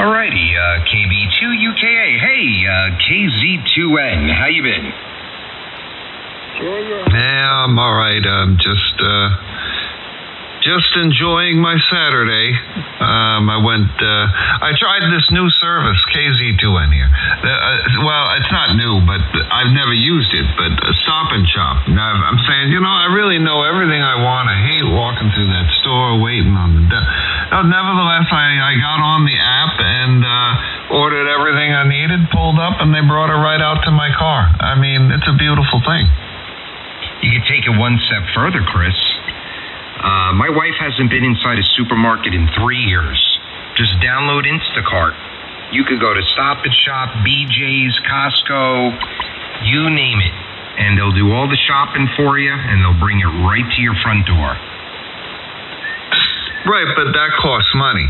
Alrighty, KB2UKA. Hey, KZ2N. How you been? Yeah, I'm all right. I'm just enjoying my Saturday. I tried this new service, KZ2N here. Well, it's not new, but I've never used it, but Stop and Shop. Now, I'm saying, I really know everything I want. I hate walking through that store waiting on the nevertheless, I got on the app and ordered everything I needed, pulled up, and they brought it right out to my car. I mean, it's a beautiful thing. You could take it one step further, Chris. My wife hasn't been inside a supermarket in 3 years. Just download Instacart. You could go to Stop and Shop, BJ's, Costco, you name it. And they'll do all the shopping for you, and they'll bring it right to your front door. Right, but that costs money,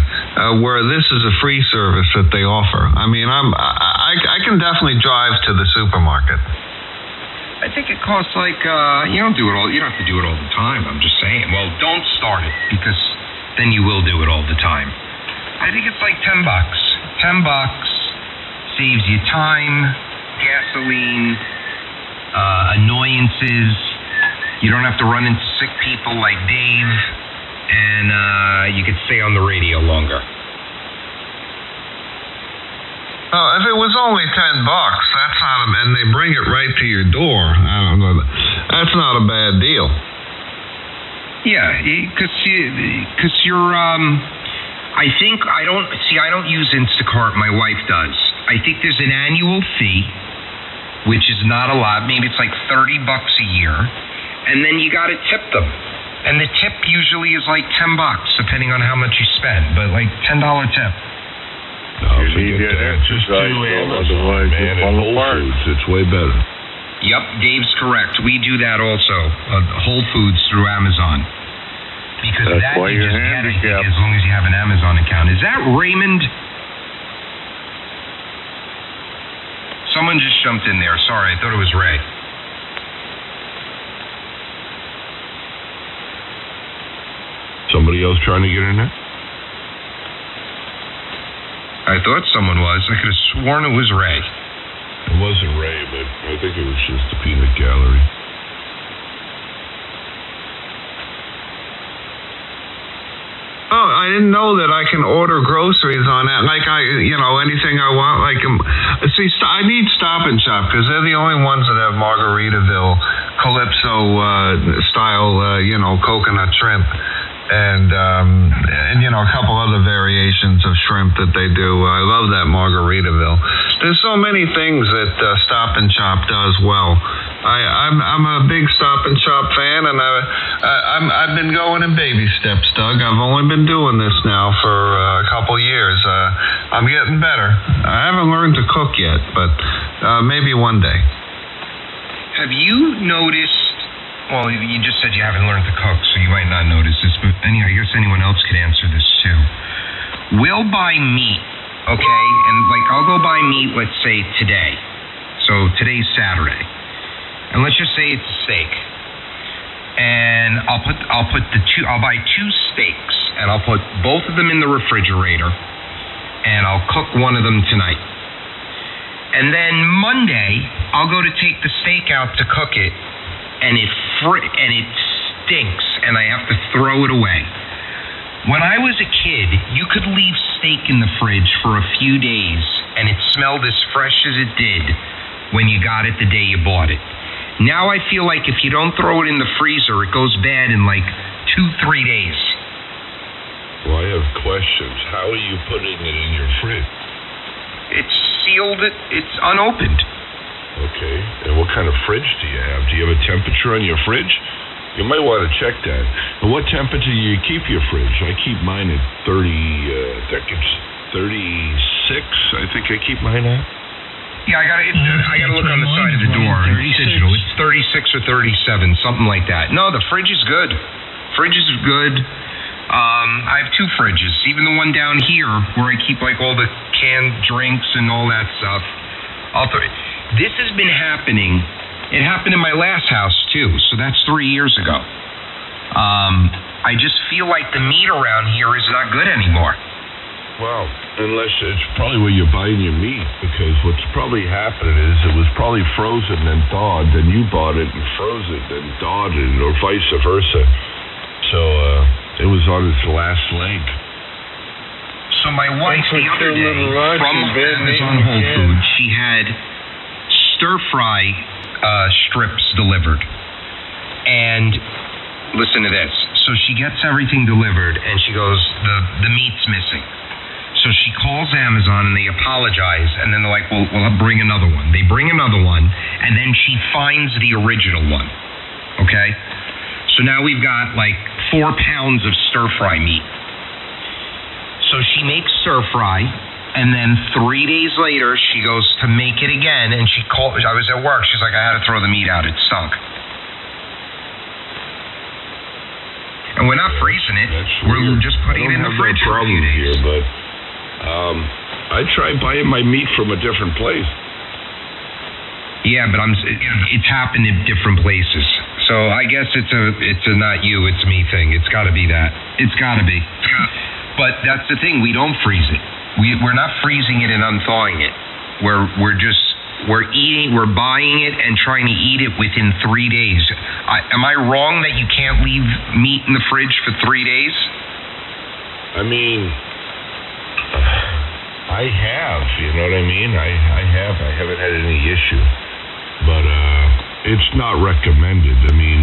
where this is a free service that they offer. I mean, I can definitely drive to the supermarket. I think it costs like you don't have to do it all the time. I'm just saying. Well, don't start it because then you will do it all the time. I think it's like $10. $10 saves you time, gasoline, annoyances. You don't have to run into sick people like Dave, and you could stay on the radio longer. Oh, if it was only $10, that's not and they bring it right to your door. I don't know. That's not a bad deal. Yeah, because you're. I don't use Instacart. My wife does. I think there's an annual fee, which is not a lot. Maybe it's like $30 a year, and then you got to tip them. And the tip usually is like $10, depending on how much you spend. But like $10 tip. No, forget that. Just do Amazon, man, and Whole Foods. It's way better. Yep, Dave's correct. We do that also. Whole Foods through Amazon. Because that's that you just get, I think, as long as you have an Amazon account. Is that Raymond? Someone just jumped in there. Sorry, I thought it was Ray. Somebody else trying to get in there? I thought someone was. I could have sworn it was Ray. It wasn't Ray, but I think it was just the peanut gallery. Oh, I didn't know that I can order groceries on that. Like anything I want. Like, I need Stop and Shop because they're the only ones that have Margaritaville, Calypso style, coconut shrimp. And a couple other variations of shrimp that they do. I love that Margaritaville. There's so many things that Stop and Shop does well. I'm a big Stop and Shop fan, and I've been going in baby steps, Doug. I've only been doing this now for a couple years. I'm getting better. I haven't learned to cook yet, but maybe one day. Have you noticed? Well, you just said you haven't learned to cook, so you might not notice this, but anyway, I guess anyone else could answer this too. We'll buy meat, okay? And I'll go buy meat, let's say today. So today's Saturday. And let's just say it's a steak. And I'll buy 2 steaks, and I'll put both of them in the refrigerator, and I'll cook one of them tonight. And then Monday, I'll go to take the steak out to cook it, and it stinks, and I have to throw it away. When I was a kid, you could leave steak in the fridge for a few days, and it smelled as fresh as it did when you got it the day you bought it. Now I feel like if you don't throw it in the freezer, it goes bad in like 2-3 days. Well, I have questions. How are you putting it in your fridge? It's sealed. It's unopened. Okay, and what kind of fridge do you have? Do you have a temperature on your fridge? You might want to check that. And what temperature do you keep your fridge? I keep mine at 36, I think I keep mine at. Yeah, I gotta look on the side of the door. It's digital. It's 36 or 37, something like that. No, the fridge is good. Fridge is good. I have 2 fridges, even the one down here where I keep like all the canned drinks and all that stuff. This has been happening. It happened in my last house too, so that's 3 years ago. I just feel like the meat around here is not good anymore. Well, unless it's probably where you're buying your meat, because what's probably happening is it was probably frozen and thawed, then you bought it and froze it, then thawed it, or vice versa. So it was on its last leg. So my wife the other day from Amazon Whole Foods, she had stir-fry strips delivered. And listen to this. So she gets everything delivered, and she goes, the meat's missing. So she calls Amazon, and they apologize, and then they're like, well, we'll bring another one. They bring another one, and then she finds the original one, okay? So now we've got like 4 pounds of stir-fry meat. So she makes stir-fry, and then 3 days later, she goes to make it again, and she called, I was at work, she's like, I had to throw the meat out, it stunk. And we're not freezing it. We're just putting it in the fridge for a few days. Here, but I try buying my meat from a different place. Yeah, but it's happened in different places. So I guess it's a not you, it's me thing. It's got to be that. It's got to be. But that's the thing. We don't freeze it. We're not freezing it and unthawing it. We're buying it and trying to eat it within 3 days. Am I wrong that you can't leave meat in the fridge for 3 days? I mean, I have, you know what I mean? I haven't had any issue. But it's not recommended. I mean,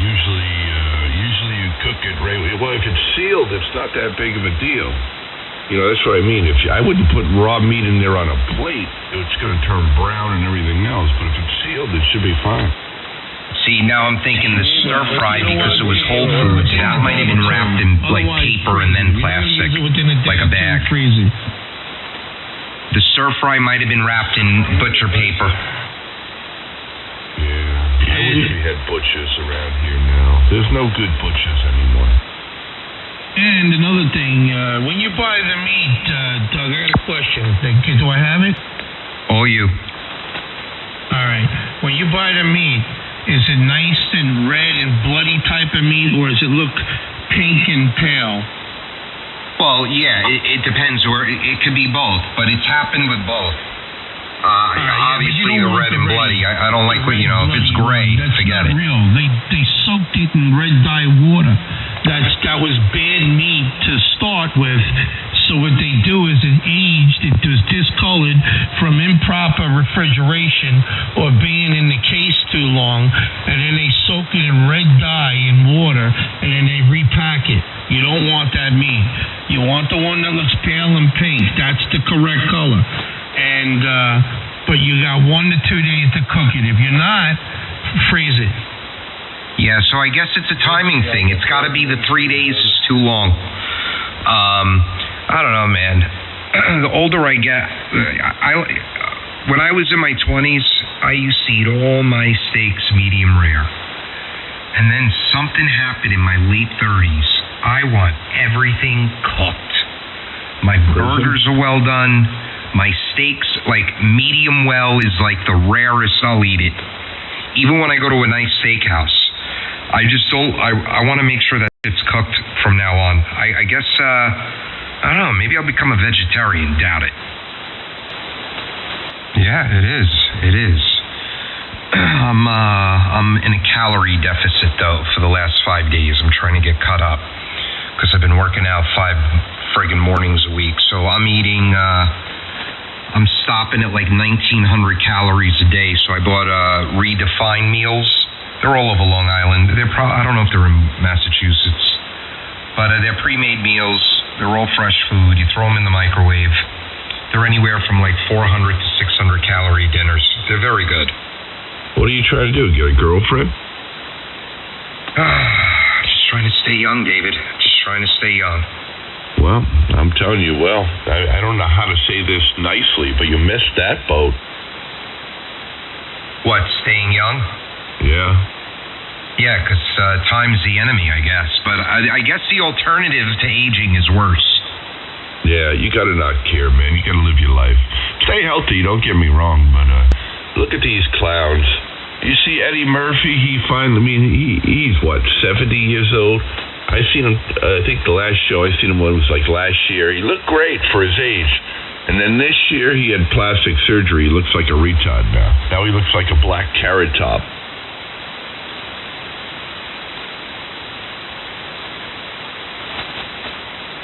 usually you cook it right. Well, if it's sealed, it's not that big of a deal. You know, that's what I mean. I wouldn't put raw meat in there on a plate. It's going to turn brown and everything else. But if it's sealed, it should be fine. See, now I'm thinking the stir fry, because it was Whole Foods, that might have been wrapped in like paper and then plastic, like a bag. The stir fry might have been wrapped in butcher paper. Yeah, I wish we had butchers around here now. There's no good butchers anymore. And another thing, when you buy the meat, Doug, I got a question. Do I have it? All you. All right. When you buy the meat, is it nice and red and bloody type of meat, or does it look pink and pale? Well, yeah, it depends. Or it could be both, but it's happened with both. Obviously, the red and bloody. I don't like what, if it's gray, forget it. That's not real. They soaked it in red dye water. That was bad meat to start with. So what they do is it aged, it was discolored from improper refrigeration or being in the case too long, and then they soak it in red dye in water, and then they repack it. You don't want that meat. You want the one that looks pale and pink. That's the correct color. And but you got 1 to 2 days to cook it. If you're not, freeze it. Yeah, so I guess it's a timing thing. It's got to be the 3 days is too long. I don't know, man. The older I get, when I was in my 20s, I used to eat all my steaks medium rare. And then something happened in my late 30s. I want everything cooked. My burgers are well done. My steaks, like medium well, is like the rarest I'll eat it. Even when I go to a nice steakhouse, I just don't. I want to make sure that it's cooked from now on. I guess I don't know. Maybe I'll become a vegetarian. Doubt it. Yeah, it is. It is. I'm in a calorie deficit though for the last 5 days. I'm trying to get caught up because I've been working out 5 friggin' mornings a week. So I'm eating. I'm stopping at like 1,900 calories a day. So I bought Redefined meals. They're all over Long Island. I don't know if they're in Massachusetts, but they're pre-made meals. They're all fresh food. You throw them in the microwave. They're anywhere from like 400 to 600 calorie dinners. They're very good. What are you trying to do? Get a girlfriend? Just trying to stay young, David. Just trying to stay young. Well, I'm telling you, I don't know how to say this nicely, but you missed that boat. What, staying young? Yeah. Yeah, because time's the enemy, I guess. But I guess the alternative to aging is worse. Yeah, you got to not care, man. You got to live your life. Stay healthy, don't get me wrong, but look at these clowns. You see Eddie Murphy, he's what, 70 years old? I seen him. I think the last show I seen him was like last year. He looked great for his age. And then this year he had plastic surgery. He looks like a retard now. Now he looks like a black carrot top.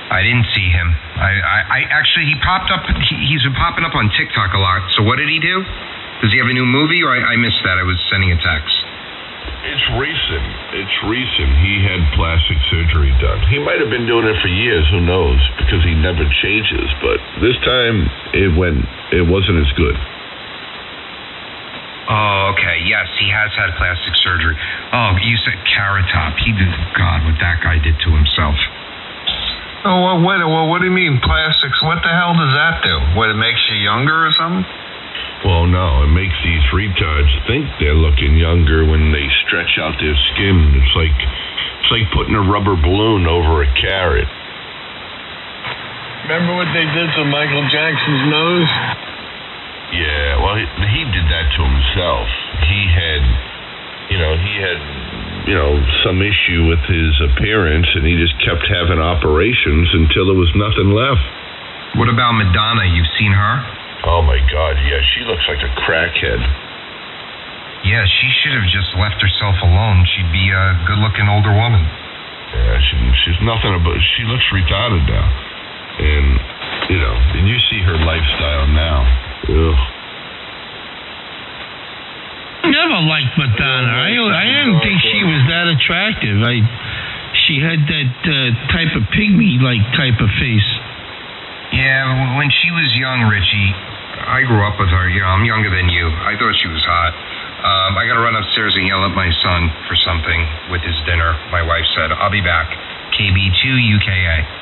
I didn't see him. I actually, he popped up. He's been popping up on TikTok a lot. So what did he do? Does he have a new movie, or I missed that? I was sending a text. It's recent. He had plastic surgery done. He might have been doing it for years. Who knows? Because he never changes. But this time it wasn't as good. Oh, okay. Yes, he has had plastic surgery. Oh, you said Carrot Top. He did. God, what that guy did to himself. Oh, what do you mean plastics? What the hell does that do? What, it makes you younger or something? Well, no, it makes these retards think they're looking younger when they stretch out their skin. It's like putting a rubber balloon over a carrot. Remember what they did to Michael Jackson's nose? Yeah, well, he did that to himself. He had some issue with his appearance, and he just kept having operations until there was nothing left. What about Madonna? You've seen her? Oh my God, yeah, she looks like a crackhead. Yeah, she should have just left herself alone. She'd be a good-looking older woman. Yeah, she's nothing about. She looks retarded now, and you see her lifestyle now. Ugh. I never liked Madonna. I didn't think she was that attractive. She had that type of pygmy-like type of face. Yeah, when she was young, Richie, I grew up with her. I'm younger than you. I thought she was hot. I got to run upstairs and yell at my son for something with his dinner. My wife said, I'll be back. KB2UKA.